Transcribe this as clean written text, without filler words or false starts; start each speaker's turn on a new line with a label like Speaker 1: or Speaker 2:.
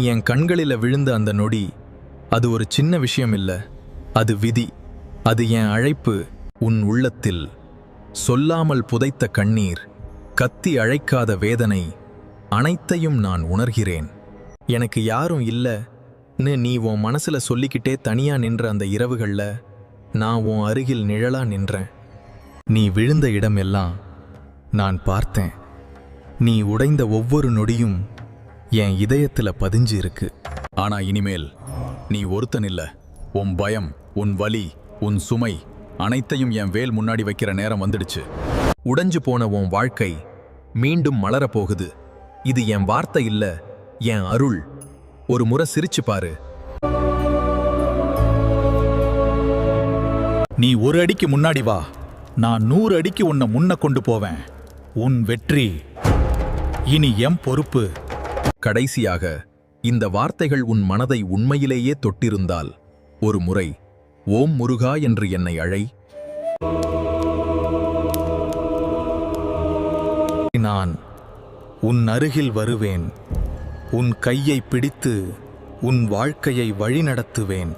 Speaker 1: என் கண்களில விழுந்த அந்த நொடி, அது ஒரு சின்ன விஷயம் இல்ல, அது விதி. அது என் அழைப்பு. உன் உள்ளத்தில் சொல்லாமல் புதைத்த கண்ணீர், கத்தி அழைக்காத வேதனை, அனைத்தையும் நான் உணர்கிறேன். எனக்கு யாரும் இல்லைன்னு நீ உன் மனசுல சொல்லிக்கிட்டே தனியா நின்ற அந்த இரவுகள்ல நான் உன் அருகில் நிழலா நின்றேன். நீ விழுந்த இடமெல்லாம் நான் பார்த்தேன். நீ உடைந்த ஒவ்வொரு நொடியும் என் இதயத்துல பதிஞ்சு இருக்கு. ஆனா இனிமேல் நீ ஒருத்தன் இல்ல. உன் பயம், உன் வலி, உன் சுமை அனைத்தையும் என் வேல் முன்னாடி வைக்கிற நேரம் வந்துடுச்சு. உடைஞ்சு போன உன் வாழ்க்கை மீண்டும் மலரப்போகுது. இது என் வார்த்தை இல்ல, என் அருள். ஒரு முறை சிரிச்சு பாரு.
Speaker 2: நீ ஒரு அடிக்கு முன்னாடி வா, நான் 100 அடிக்கு உன்னை முன்ன கொண்டு போவேன். உன் வெற்றி இனி எம் பொறுப்பு.
Speaker 1: கடைசியாக இந்த வார்த்தைகள் உன் மனதை உண்மையிலேயே தொட்டிருந்தால் ஒரு முறை ஓம் முருகா என்று என்னை அழை.
Speaker 2: நான் உன் அருகில் வருவேன். உன் கையை பிடித்து உன் வாழ்க்கையை வழிநடத்துவேன்.